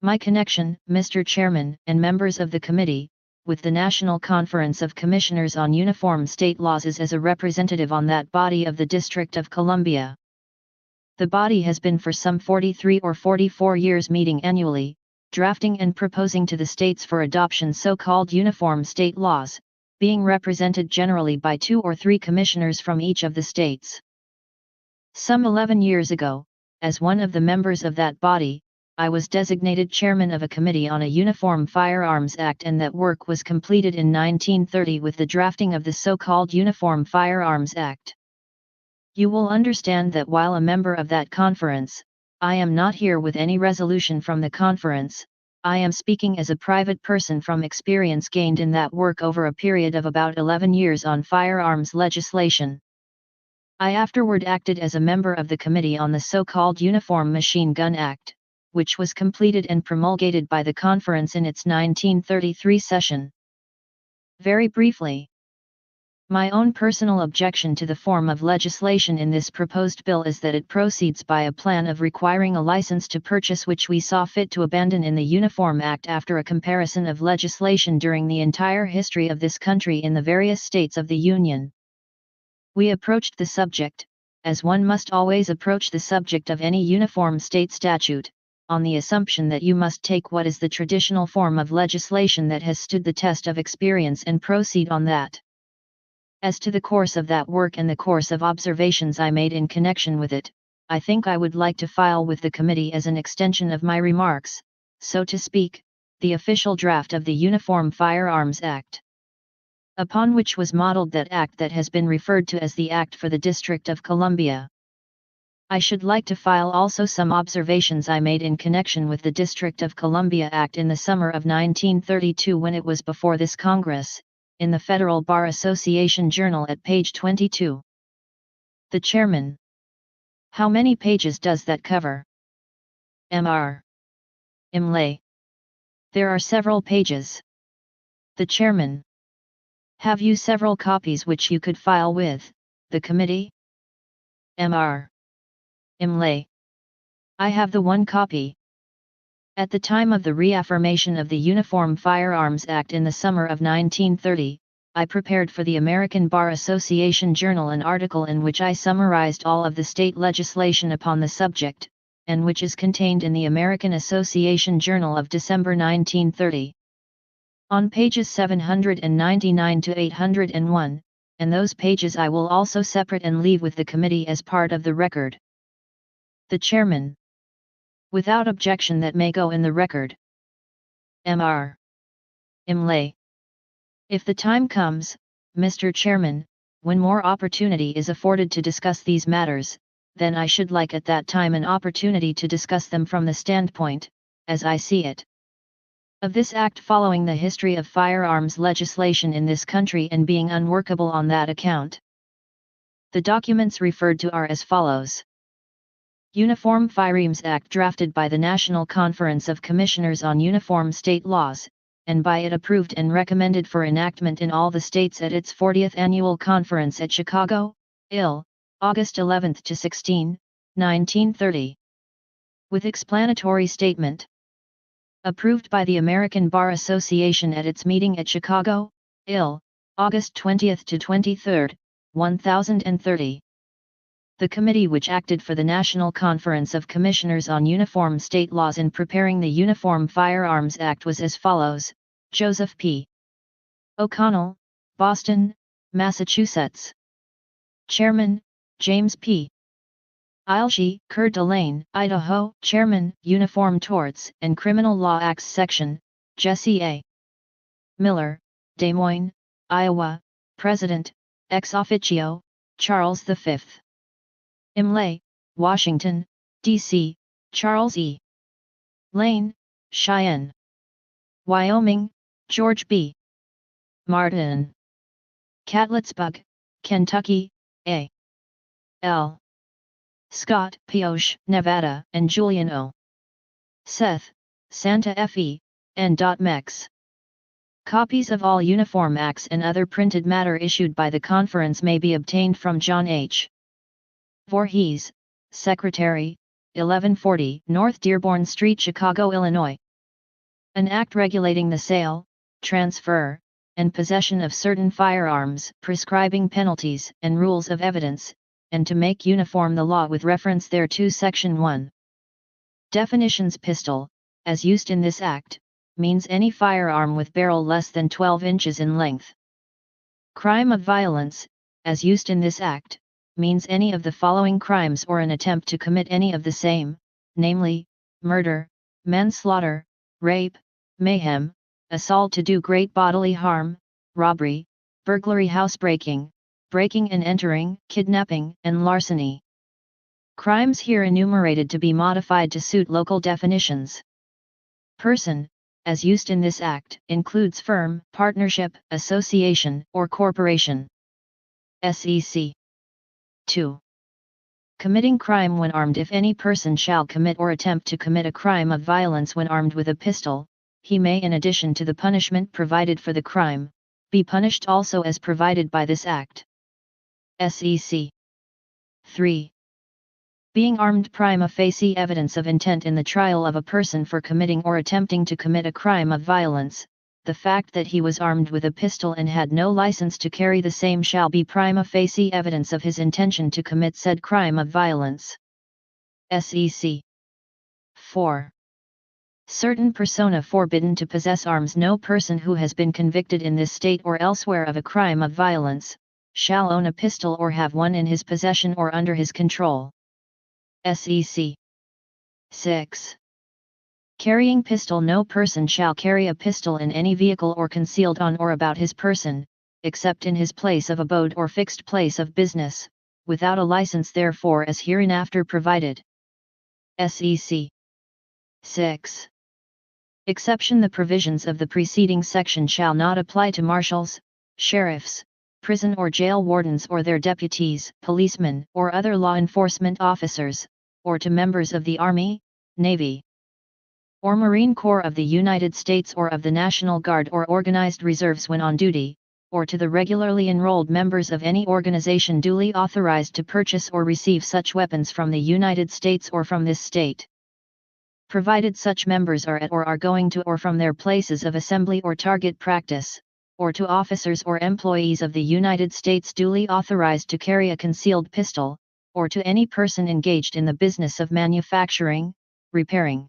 My connection, Mr. Chairman and members of the committee, with the National Conference of Commissioners on Uniform State Laws is as a representative on that body of the District of Columbia. The body has been for some 43 or 44 years meeting annually, drafting and proposing to the states for adoption so-called uniform state laws, being represented generally by 2 or 3 commissioners from each of the states. Some 11 years ago, as one of the members of that body, I was designated chairman of a committee on a Uniform Firearms Act, and that work was completed in 1930 with the drafting of the so-called Uniform Firearms Act. You will understand that while a member of that conference, I am not here with any resolution from the conference. I am speaking as a private person from experience gained in that work over a period of about 11 years on firearms legislation. I afterward acted as a member of the committee on the so-called Uniform Machine Gun Act, which was completed and promulgated by the conference in its 1933 session. Very briefly, my own personal objection to the form of legislation in this proposed bill is that it proceeds by a plan of requiring a license to purchase, which we saw fit to abandon in the Uniform Act after a comparison of legislation during the entire history of this country in the various states of the Union. We approached the subject, as one must always approach the subject of any uniform state statute, on the assumption that you must take what is the traditional form of legislation that has stood the test of experience and proceed on that. As to the course of that work and the course of observations I made in connection with it, I think I would like to file with the committee as an extension of my remarks, so to speak, the official draft of the Uniform Firearms Act, upon which was modeled that act that has been referred to as the Act for the District of Columbia. I should like to file also some observations I made in connection with the District of Columbia Act in the summer of 1932 when it was before this Congress, in the Federal Bar Association Journal at page 22. The Chairman. How many pages does that cover? Mr. Imlay. There are several pages. The Chairman. Have you several copies which you could file with the committee? Mr. Imlay. I have the one copy. At the time of the reaffirmation of the Uniform Firearms Act in the summer of 1930, I prepared for the American Bar Association Journal an article in which I summarized all of the state legislation upon the subject, and which is contained in the American Association Journal of December 1930. On pages 799 to 801, and those pages I will also separate and leave with the committee as part of the record. The Chairman. Without objection, that may go in the record. Mr. Imlay. If the time comes, Mr. Chairman, when more opportunity is afforded to discuss these matters, then I should like at that time an opportunity to discuss them from the standpoint, as I see it, of this act following the history of firearms legislation in this country and being unworkable on that account. The documents referred to are as follows. Uniform Firearms Act drafted by the National Conference of Commissioners on Uniform State Laws, and by it approved and recommended for enactment in all the states at its 40th Annual Conference at Chicago, Ill., August 11 to 16, 1930. With explanatory statement. Approved by the American Bar Association at its meeting at Chicago, Ill., August 20 to 23, 1030. The committee which acted for the National Conference of Commissioners on Uniform State Laws in preparing the Uniform Firearms Act was as follows: Joseph P. O'Connell, Boston, Massachusetts. Chairman, James P. Ilshey, Coeur d'Alene, Idaho. Chairman, Uniform Torts and Criminal Law Acts Section, Jesse A. Miller, Des Moines, Iowa. President, ex officio, Charles V. Imlay, Washington, D.C., Charles E. Lane, Cheyenne. Wyoming, George B. Martin. Catlettsburg, Kentucky, A. L. Scott, Pioche, Nevada, and Julian O. Seth, Santa Fe, and Mex. Copies of all uniform acts and other printed matter issued by the conference may be obtained from John H. Voorhees, Secretary, 1140 North Dearborn Street, Chicago, Illinois. An act regulating the sale, transfer, and possession of certain firearms, prescribing penalties and rules of evidence, and to make uniform the law with reference thereto. Section 1. Definitions. Pistol, as used in this act, means any firearm with barrel less than 12 inches in length. Crime of violence, as used in this act, means any of the following crimes or an attempt to commit any of the same, namely, murder, manslaughter, rape, mayhem, assault to do great bodily harm, robbery, burglary, housebreaking, breaking and entering, kidnapping, and larceny. Crimes here enumerated to be modified to suit local definitions. Person, as used in this act, includes firm, partnership, association, or corporation. SEC. 2. Committing crime when armed. If any person shall commit or attempt to commit a crime of violence when armed with a pistol, he may, in addition to the punishment provided for the crime, be punished also as provided by this act. SEC. 3. Being armed. Prima facie evidence of intent in the trial of a person for committing or attempting to commit a crime of violence. The fact that he was armed with a pistol and had no license to carry the same shall be prima facie evidence of his intention to commit said crime of violence. SEC. 4. Certain persona forbidden to possess arms. No person who has been convicted in this state or elsewhere of a crime of violence shall own a pistol or have one in his possession or under his control. SEC. 6. Carrying pistol. No person shall carry a pistol in any vehicle or concealed on or about his person, except in his place of abode or fixed place of business, without a license therefor as hereinafter provided. SEC. 6. Exception. The provisions of the preceding section shall not apply to marshals, sheriffs, prison or jail wardens or their deputies, policemen, or other law enforcement officers, or to members of the Army, Navy, or Marine Corps of the United States or of the National Guard or organized reserves when on duty, or to the regularly enrolled members of any organization duly authorized to purchase or receive such weapons from the United States or from this state, provided such members are at or are going to or from their places of assembly or target practice, or to officers or employees of the United States duly authorized to carry a concealed pistol, or to any person engaged in the business of manufacturing, repairing,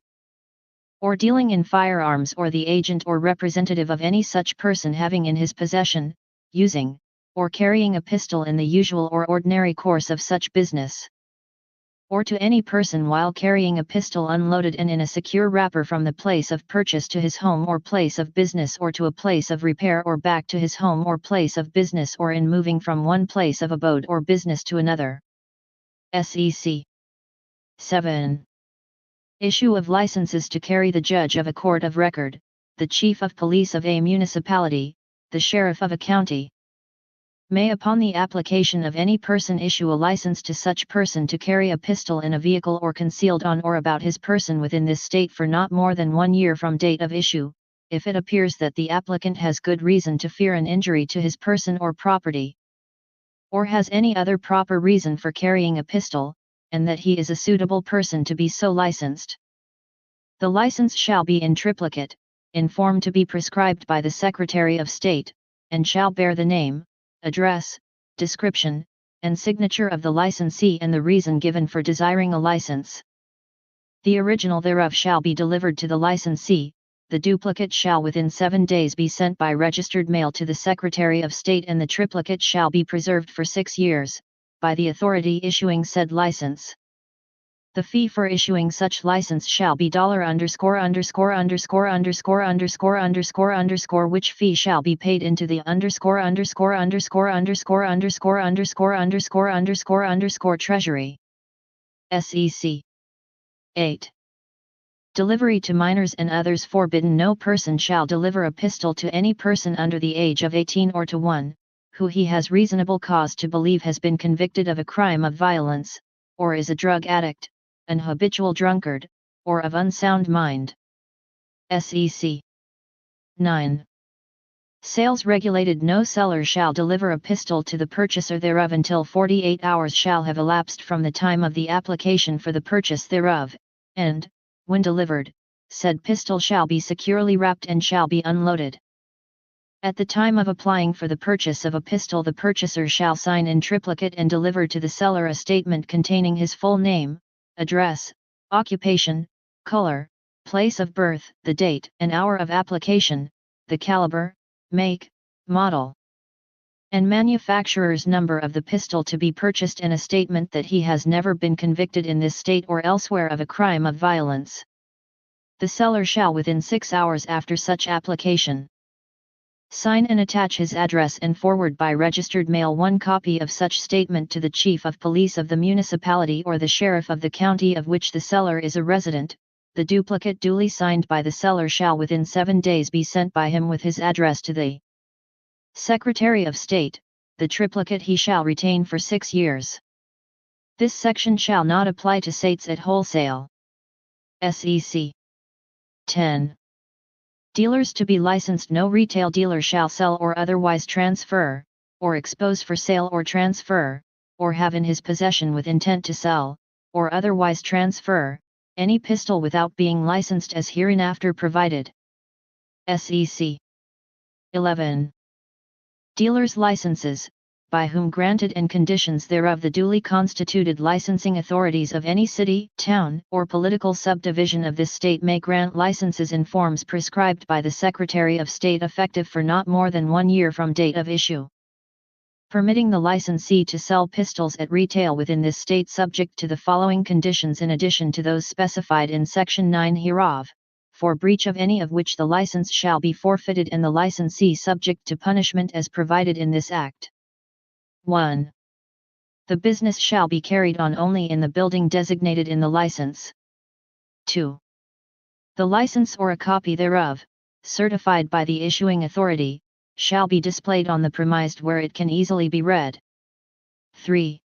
or dealing in firearms, or the agent or representative of any such person having in his possession, using, or carrying a pistol in the usual or ordinary course of such business, or to any person while carrying a pistol unloaded and in a secure wrapper from the place of purchase to his home or place of business, or to a place of repair, or back to his home or place of business, or in moving from one place of abode or business to another. SEC 7. Issue of licenses to carry. The judge of a court of record, the chief of police of a municipality, the sheriff of a county, may upon the application of any person issue a license to such person to carry a pistol in a vehicle or concealed on or about his person within this state for not more than 1 year from date of issue, if it appears that the applicant has good reason to fear an injury to his person or property, or has any other proper reason for carrying a pistol, and that he is a suitable person to be so licensed. The license shall be in triplicate, in form to be prescribed by the Secretary of State, and shall bear the name, address, description, and signature of the licensee and the reason given for desiring a license. The original thereof shall be delivered to the licensee. The duplicate shall within 7 days be sent by registered mail to the Secretary of State, and the triplicate shall be preserved for 6 years, by the authority issuing said license. The fee for issuing such license shall be $______________________________________ which fee shall be paid into the Treasury. SEC 8. Delivery to minors and others forbidden. No person shall deliver a pistol to any person under the age of 18 or to one, who he has reasonable cause to believe has been convicted of a crime of violence, or is a drug addict, an habitual drunkard, or of unsound mind. SEC 9. Sales regulated. No seller shall deliver a pistol to the purchaser thereof until 48 hours shall have elapsed from the time of the application for the purchase thereof, and, when delivered, said pistol shall be securely wrapped and shall be unloaded. At the time of applying for the purchase of a pistol, the purchaser shall sign in triplicate and deliver to the seller a statement containing his full name, address, occupation, color, place of birth, the date and hour of application, the caliber, make, model, and manufacturer's number of the pistol to be purchased, and a statement that he has never been convicted in this state or elsewhere of a crime of violence. The seller shall within 6 hours after such application sign and attach his address and forward by registered mail 1 copy of such statement to the chief of police of the municipality or the sheriff of the county of which the seller is a resident. The duplicate duly signed by the seller shall within 7 days be sent by him with his address to the Secretary of State. The triplicate he shall retain for 6 years. This section shall not apply to states at wholesale. SEC 10. Dealers to be licensed. No retail dealer shall sell or otherwise transfer, or expose for sale or transfer, or have in his possession with intent to sell, or otherwise transfer, any pistol without being licensed as hereinafter provided. SEC 11. Dealers' licenses, by whom granted and conditions thereof. The duly constituted licensing authorities of any city, town, or political subdivision of this state may grant licenses in forms prescribed by the Secretary of State, effective for not more than 1 year from date of issue, permitting the licensee to sell pistols at retail within this state, subject to the following conditions in addition to those specified in Section 9 hereof, for breach of any of which the license shall be forfeited and the licensee subject to punishment as provided in this Act. 1. The business shall be carried on only in the building designated in the license. 2. The license or a copy thereof, certified by the issuing authority, shall be displayed on the premise where it can easily be read. 3.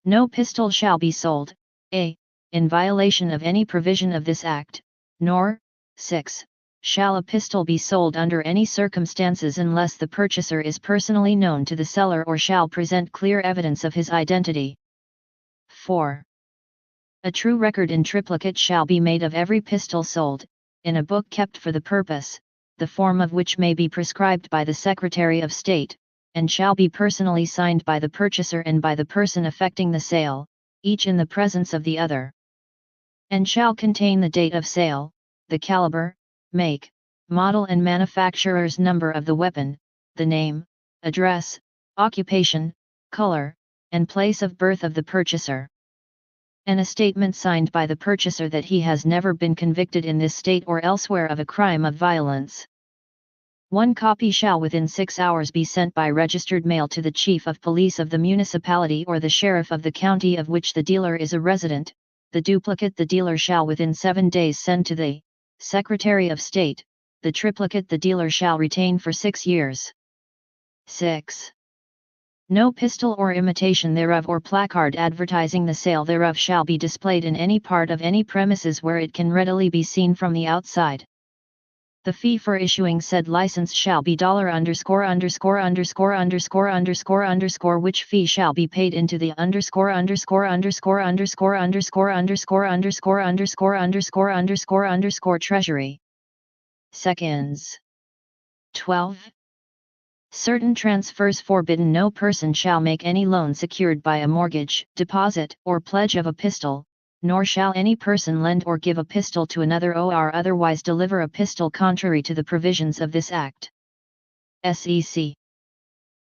No pistol shall be sold, a. in violation of any provision of this Act, nor, 6. shall a pistol be sold under any circumstances unless the purchaser is personally known to the seller or shall present clear evidence of his identity. 4. A true record in triplicate shall be made of every pistol sold, in a book kept for the purpose. the form of which may be prescribed by the Secretary of State, and shall be personally signed by the purchaser and by the person effecting the sale, each in the presence of the other. And shall contain the date of sale, the caliber, make, model and manufacturer's number of the weapon, the name, address, occupation, color, and place of birth of the purchaser. And a statement signed by the purchaser that he has never been convicted in this state or elsewhere of a crime of violence. 1 copy shall within 6 hours be sent by registered mail to the chief of police of the municipality or the sheriff of the county of which the dealer is a resident. The duplicate the dealer shall within 7 days send to the Secretary of State. The triplicate the dealer shall retain for 6 years. 6. No pistol or imitation thereof or placard advertising the sale thereof shall be displayed in any part of any premises where it can readily be seen from the outside. The fee for issuing said license shall be $________, which fee shall be paid into the Treasury. Seconds. 12. Certain transfers forbidden. No person shall make any loan secured by a mortgage, deposit, or pledge of a pistol, nor shall any person lend or give a pistol to another or otherwise deliver a pistol contrary to the provisions of this Act. SEC.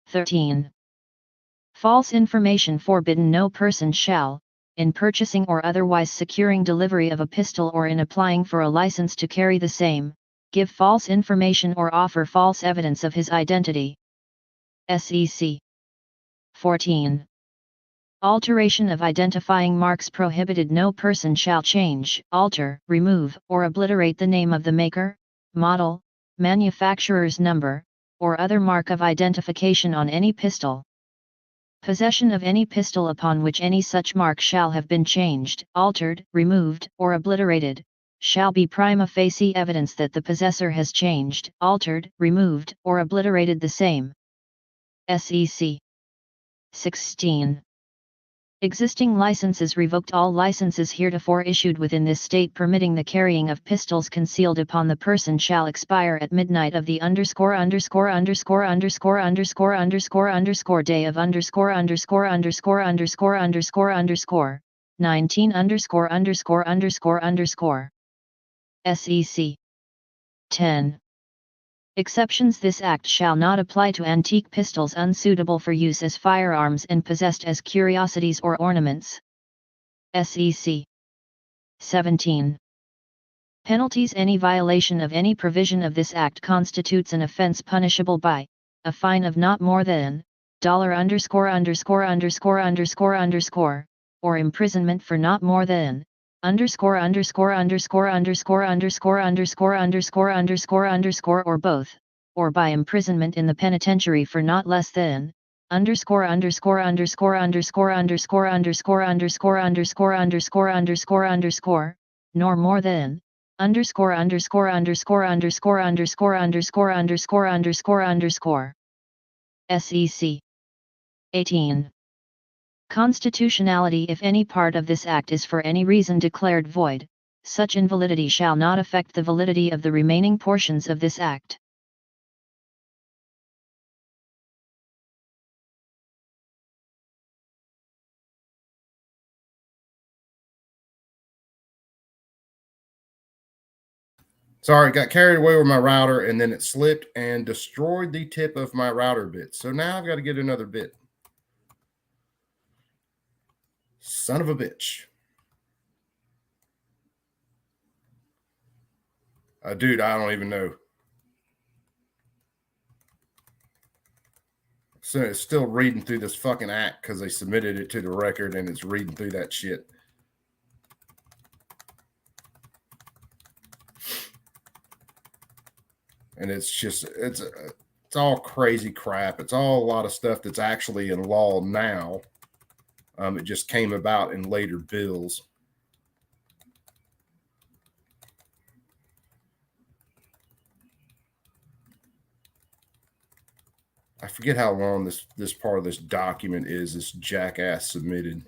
13. False information forbidden. No person shall, in purchasing or otherwise securing delivery of a pistol or in applying for a license to carry the same, give false information or offer false evidence of his identity. SEC. 14. Alteration of identifying marks prohibited. No person shall change, alter, remove, or obliterate the name of the maker, model, manufacturer's number, or other mark of identification on any pistol. Possession of any pistol upon which any such mark shall have been changed, altered, removed, or obliterated, shall be prima facie evidence that the possessor has changed, altered, removed, or obliterated the same. SEC. 16. Existing licenses revoked. All licenses heretofore issued within this state permitting the carrying of pistols concealed upon the person shall expire at midnight of the __________________ day of _____________ 19 ______________ SEC. 10. Exceptions. This Act shall not apply to antique pistols unsuitable for use as firearms and possessed as curiosities or ornaments. SEC. 17. Penalties. Any violation of any provision of this Act constitutes an offense punishable by a fine of not more than $_____________, or imprisonment for not more than or both, or by imprisonment in the penitentiary for not less than nor more than SEC. 18. Constitutionality. If any part of this Act is for any reason declared void, such invalidity shall not affect the validity of the remaining portions of this Act. Sorry, got carried away with my router and then it slipped and destroyed the tip of my router bit. So now I've got to get another bit. Son of a bitch. Dude, I don't even know. So it's still reading through this fucking act because they submitted it to the record and it's reading through that shit. And it's just, it's all crazy crap. It's all a lot of stuff that's actually in law now. It just came about in later bills. I forget how long this part of this document is. This jackass submitted.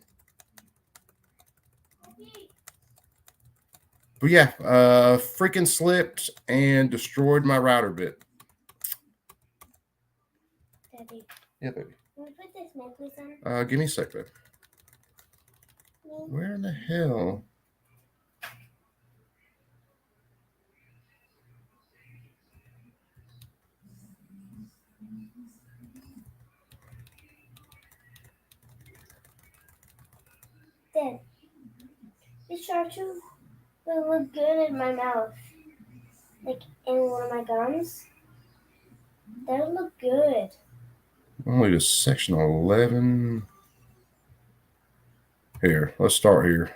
But yeah, freaking slipped and destroyed my router bit. Daddy. Yeah, baby. Can we put this necklace on? Give me a sec, babe. Where in the hell? Dad, this charger will look good in my mouth. Like in one of my gums. That'll look good. Only to section 11. Here, let's start here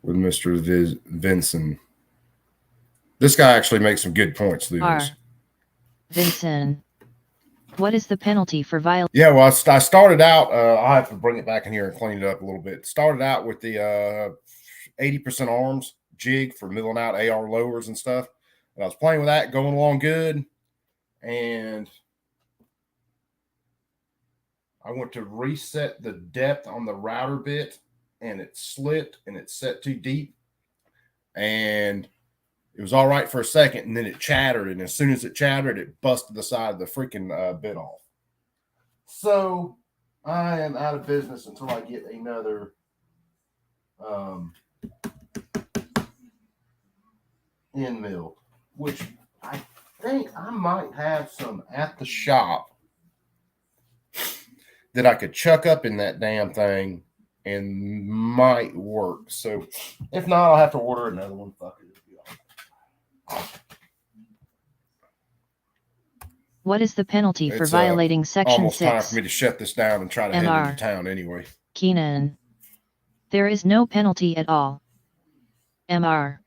with Mr. Vincent. This guy actually makes some good points through this. Vincent, what is the penalty for violating? Yeah, well, I started out, I'll have to bring it back in here and clean it up a little bit. Started out with the 80% arms jig for milling out AR lowers and stuff. And I was playing with that, going along good. And I went to reset the depth on the router bit, and it slipped and it set too deep. And it was all right for a second, and then it chattered. And as soon as it chattered, it busted the side of the freaking bit off. So I am out of business until I get another end mill, which I think I might have some at the shop that I could chuck up in that damn thing and might work. So if not, I'll have to order another one. Fuck it. What is the penalty for violating Section almost 6? Time for me to shut this down and try to head into town anyway. Keenan. There is no penalty at all. Mr.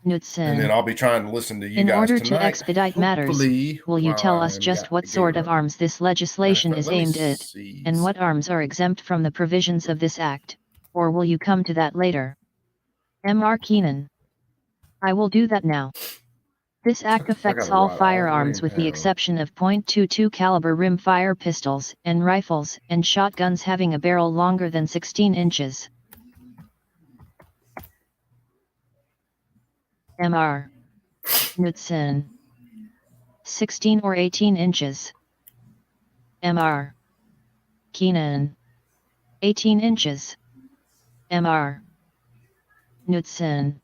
Knudsen. And then I'll be trying to listen to you guys In order tonight. to expedite matters, will you tell us just what sort of arms this legislation is aimed at, and what arms are exempt from the provisions of this act, or will you come to that later? Mr. Keenan. I will do that now. This act affects all firearms with the exception of .22 caliber rimfire pistols and rifles and shotguns having a barrel longer than 16 inches. Mr. Knudsen. 16 or 18 inches. Mr. Keenan. 18 inches. Mr. Knudsen.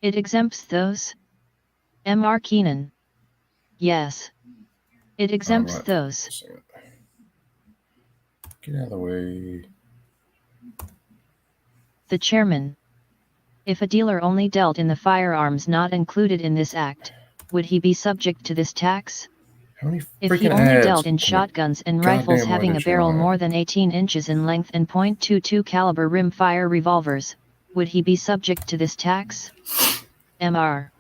It exempts those? Mr. Keenan. Yes. It exempts those. Get out of the way. The chairman. If a dealer only dealt in the firearms not included in this act, would he be subject to this tax? If he only dealt in shotguns and rifles having a barrel more than 18 inches in length and .22 caliber rimfire revolvers, would he be subject to this tax? Mr.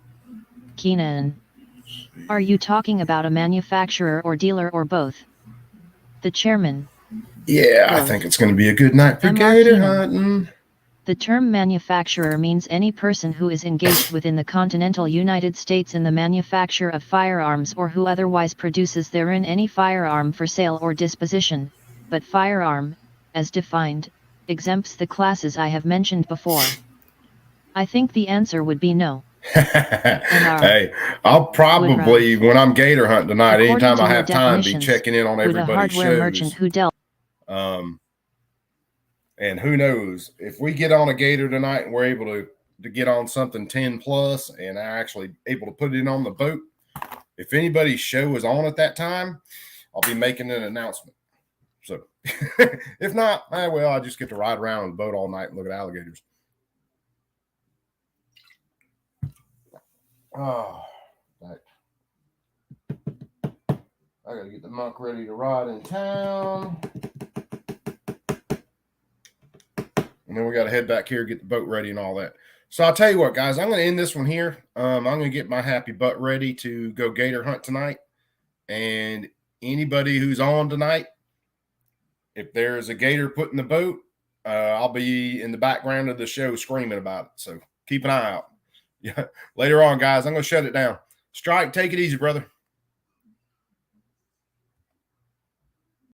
Keenan. Are you talking about a manufacturer or dealer or both? The chairman. Yeah, both. I think it's going to be a good night for gator hunting. The term manufacturer means any person who is engaged within the continental United States in the manufacture of firearms or who otherwise produces therein any firearm for sale or disposition, but firearm, as defined, exempts the classes I have mentioned before. I think the answer would be no. Hey, I'll probably, when I'm gator hunting tonight, anytime I have time, be checking in on everybody's shows. Merchant who dealt. And who knows, if we get on a gator tonight and we're able to get on something 10 plus and are actually able to put it in on the boat, if anybody's show is on at that time, I'll be making an announcement. So if not, well, I just get to ride around on the boat all night and look at alligators. Oh, right. I gotta get the muck ready to ride in town. And then we got to head back here, get the boat ready and all that. So I'll tell you what, guys, I'm going to end this one here. I'm going to get my happy butt ready to go gator hunt tonight. And anybody who's on tonight, if there's a gator put in the boat, I'll be in the background of the show screaming about it. So keep an eye out. Yeah. Later on, guys, I'm going to shut it down. Strike, take it easy, brother.